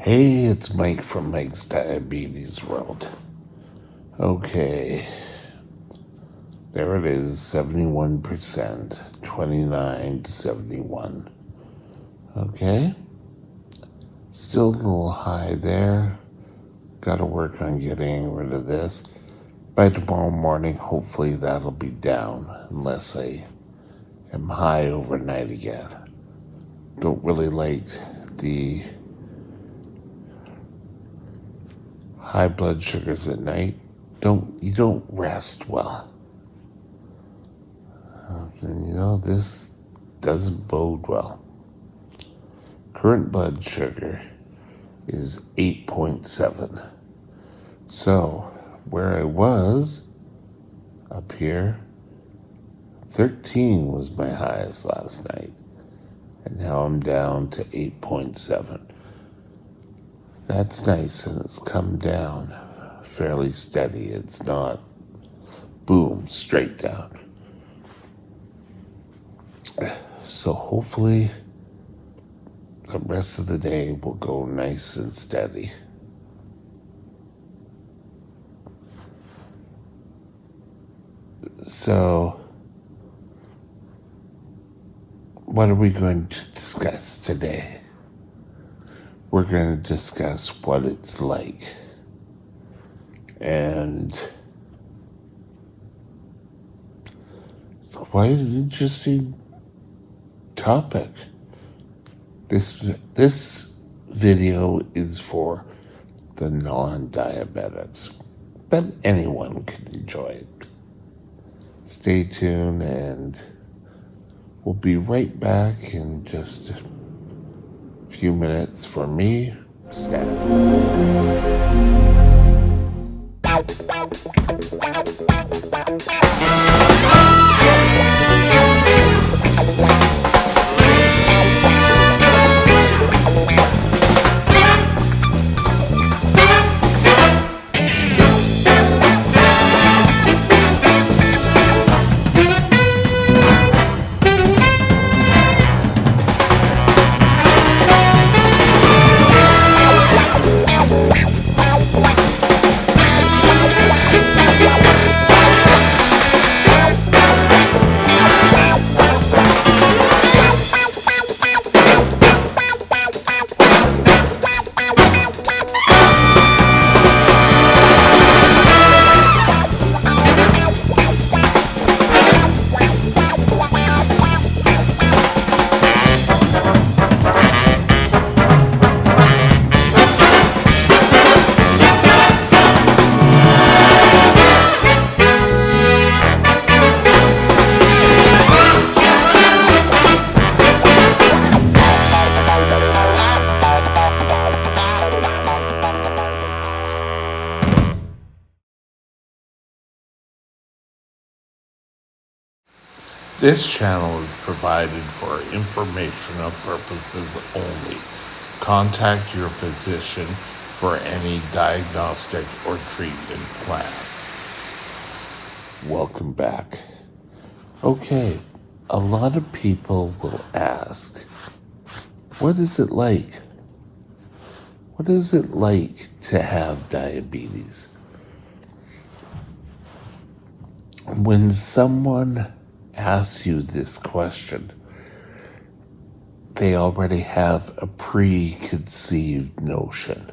Hey, it's Mike from Mike's Diabetes World. Okay, there it is, 71%, 29 to 71. Okay, still a little high there. Got to work on getting rid of this. By tomorrow morning, hopefully that'll be down, unless I am high overnight again. Don't really like the high blood sugars at night. You don't rest well. And this doesn't bode well. Current blood sugar is 8.7. So where I was up here, 13 was my highest last night. And now I'm down to 8.7. That's nice, and it's come down fairly steady. It's not boom, straight down. So hopefully the rest of the day will go nice and steady. So what are we going to discuss today? We're going to discuss what it's like. And it's quite an interesting topic. This video is for the non-diabetics, but anyone can enjoy it. Stay tuned, and we'll be right back in just a few minutes for me, Stan. This channel is provided for informational purposes only. Contact your physician for any diagnostic or treatment plan. Welcome back. Okay, a lot of people will ask, what is it like? What is it like to have diabetes? When someone asks you this question, they already have a preconceived notion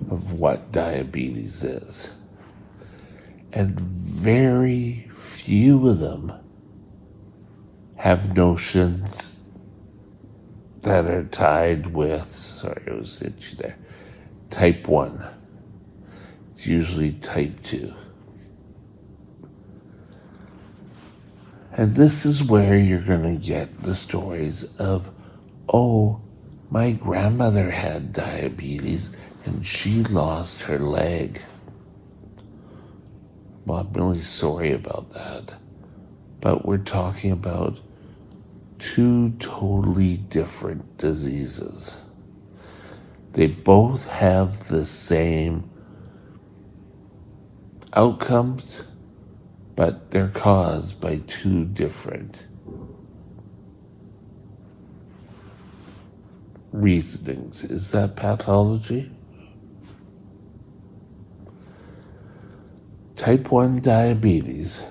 of what diabetes is. And very few of them have notions that are tied with, sorry, I was itchy there, type 1. It's usually type 2. And this is where you're going to get the stories of, oh, my grandmother had diabetes and she lost her leg. Well, I'm really sorry about that. But we're talking about two totally different diseases. They both have the same outcomes, but they're caused by two different reasonings. Is that pathology? Type 1 diabetes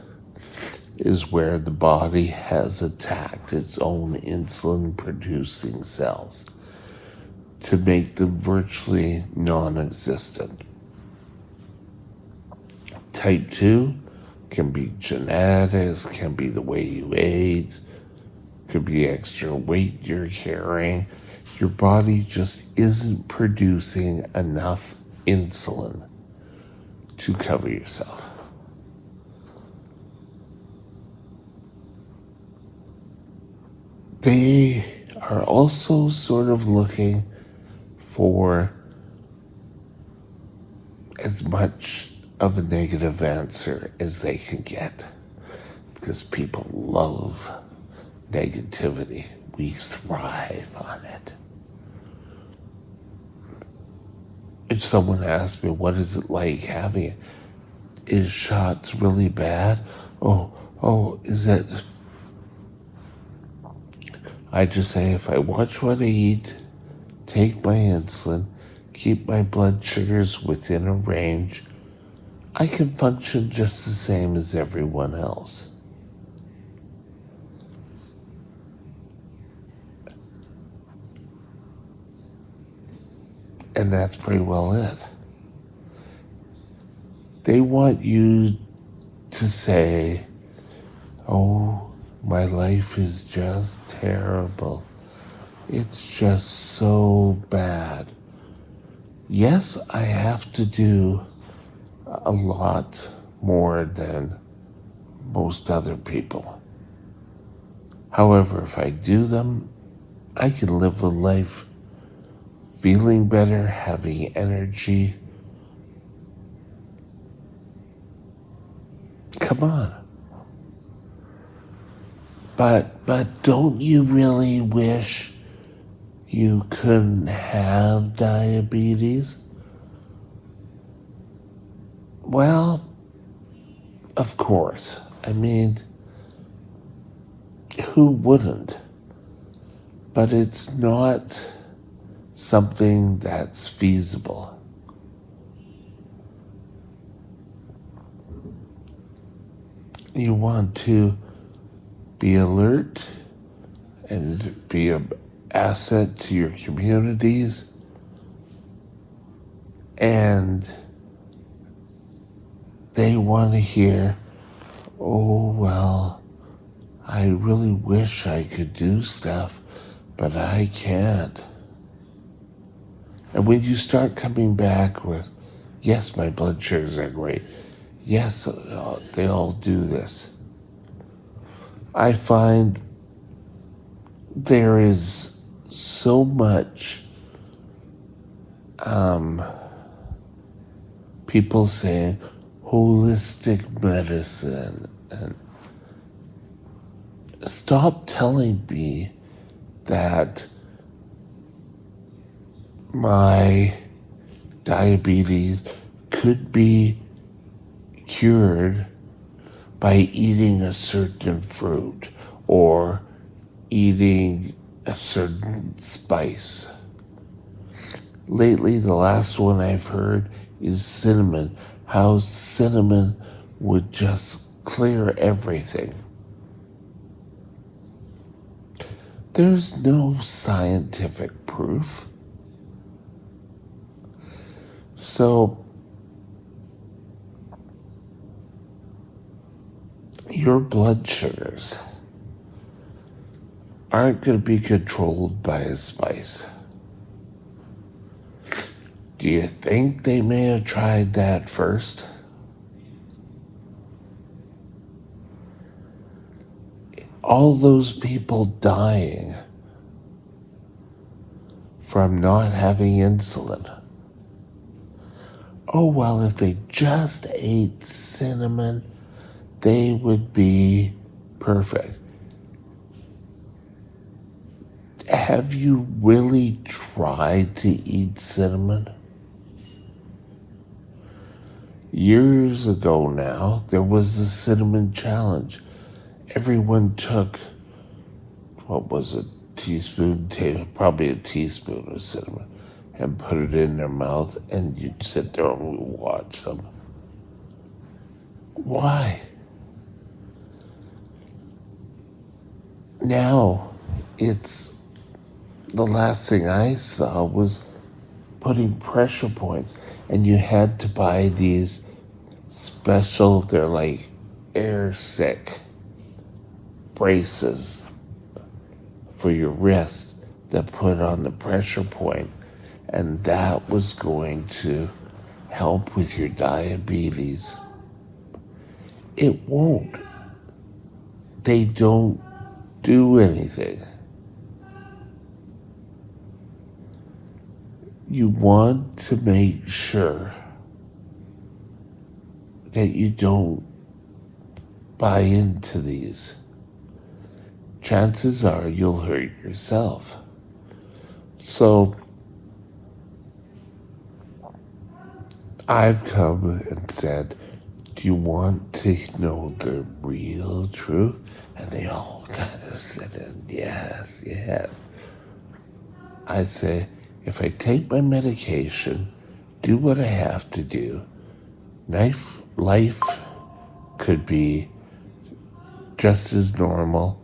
is where the body has attacked its own insulin-producing cells to make them virtually non-existent. Type 2 can be genetics, can be the way you ate, could be extra weight you're carrying. Your body just isn't producing enough insulin to cover yourself. They are also sort of looking for as much of a negative answer as they can get, because people love negativity. We thrive on it. If someone asks me, what is it like having it? Is shots really bad? Oh, is it? I just say, if I watch what I eat, take my insulin, keep my blood sugars within a range, I can function just the same as everyone else. And that's pretty well it. They want you to say, oh, my life is just terrible. It's just so bad. Yes, I have to do a lot more than most other people. However, if I do them, I can live a life feeling better, having energy. Come on. But don't you really wish you couldn't have diabetes? Well, of course. I mean, who wouldn't? But it's not something that's feasible. You want to be alert and be an asset to your communities, and they want to hear, oh, well, I really wish I could do stuff, but I can't. And when you start coming back with, yes, my blood sugars are great, yes, they all do this, I find there is so much people saying holistic medicine, and stop telling me that my diabetes could be cured by eating a certain fruit or eating a certain spice. Lately, the last one I've heard is cinnamon. How cinnamon would just clear everything. There's no scientific proof. So, your blood sugars aren't going to be controlled by a spice. Do you think they may have tried that first? All those people dying from not having insulin. Oh, well, if they just ate cinnamon, they would be perfect. Have you really tried to eat cinnamon? Years ago now, there was the cinnamon challenge. Everyone took, probably a teaspoon of cinnamon, and put it in their mouth, and you'd sit there and watch them. Why? Now, it's the last thing I saw was putting pressure points, and you had to buy these special, they're like air sick braces for your wrist that put on the pressure point, and that was going to help with your diabetes. It won't. They don't do anything. You want to make sure that you don't buy into these. Chances are you'll hurt yourself. So I've come and said, do you want to know the real truth? And they all kind of said, yes, yes. I say, if I take my medication, do what I have to do, life could be just as normal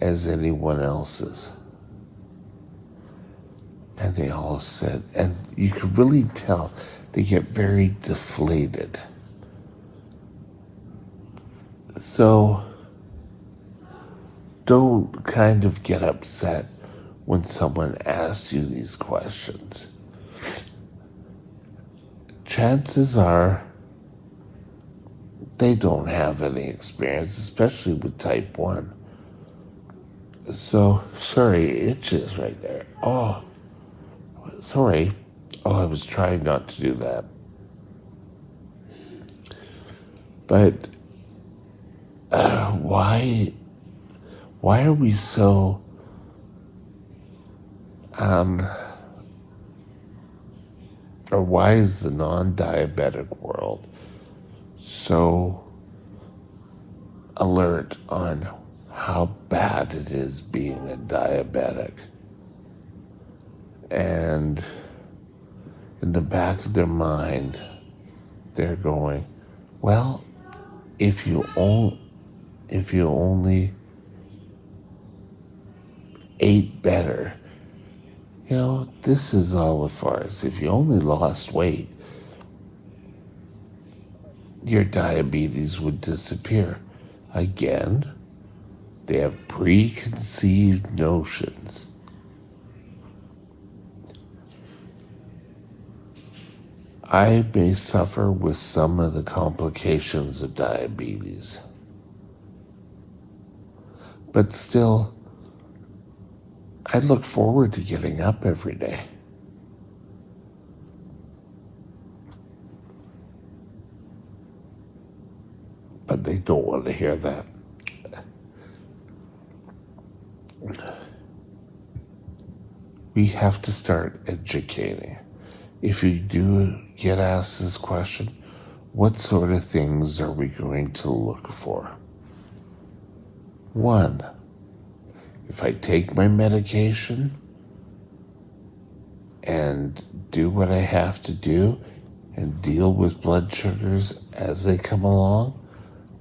as anyone else's. And they all said, and you could really tell they get very deflated. So don't kind of get upset when someone asks you these questions. Chances are they don't have any experience, especially with type 1. So, sorry, it itches right there. Oh, sorry. Oh, I was trying not to do that. But why are we so or why is the non-diabetic world so alert on how bad it is being a diabetic? And in the back of their mind, they're going, well, if you only ate better, this is all a farce. If you only lost weight, your diabetes would disappear. Again, they have preconceived notions. I may suffer with some of the complications of diabetes, but still, I look forward to getting up every day. But they don't want to hear that. We have to start educating. If you do get asked this question, what sort of things are we going to look for? 1, if I take my medication and do what I have to do and deal with blood sugars as they come along,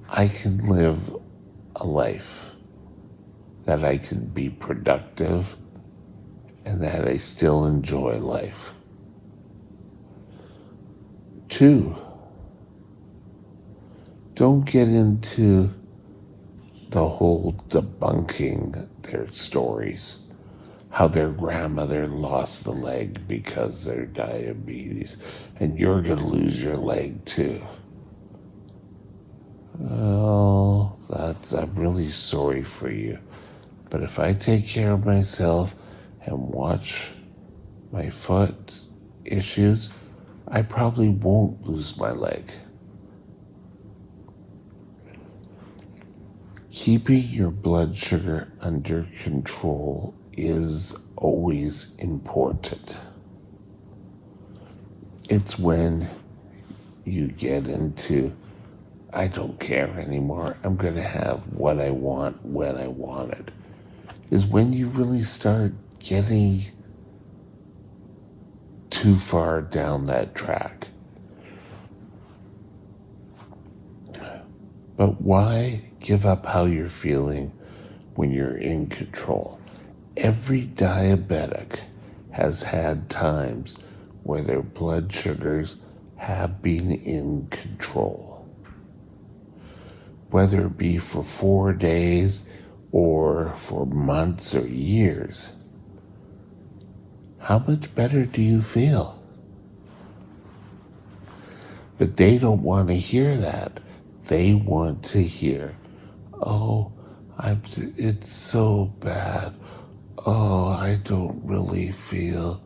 I can live a life that I can be productive and that I still enjoy life. 2, don't get into the whole debunking their stories, how their grandmother lost the leg because of their diabetes, and you're going to lose your leg too. Well, I'm really sorry for you. But if I take care of myself and watch my foot issues, I probably won't lose my leg. Keeping your blood sugar under control is always important. It's when you get into, I don't care anymore. I'm going to have what I want when I want it. is when you really start getting too far down that track. But why give up how you're feeling when you're in control? Every diabetic has had times where their blood sugars have been in control. Whether it be for 4 days or for months or years. How much better do you feel? But they don't want to hear that. They want to hear, oh, it's so bad. Oh, I don't really feel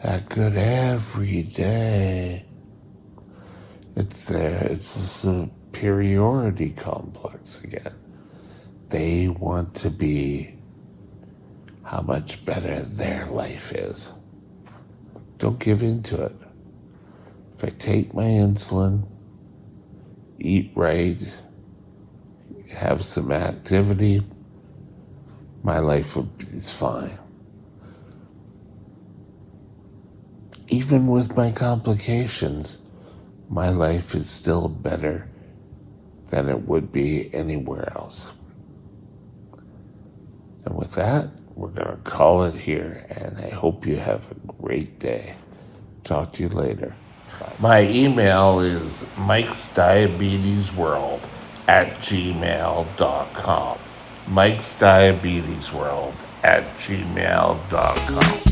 that good every day. It's the superiority complex again. They want to be how much better their life is. Don't give in to it. If I take my insulin, eat right, have some activity, my life is fine. Even with my complications, my life is still better than it would be anywhere else. And with that, we're going to call it here, and I hope you have a great day. Talk to you later. Bye. My email is mikesdiabetesworld@gmail.com. mikesdiabetesworld@gmail.com.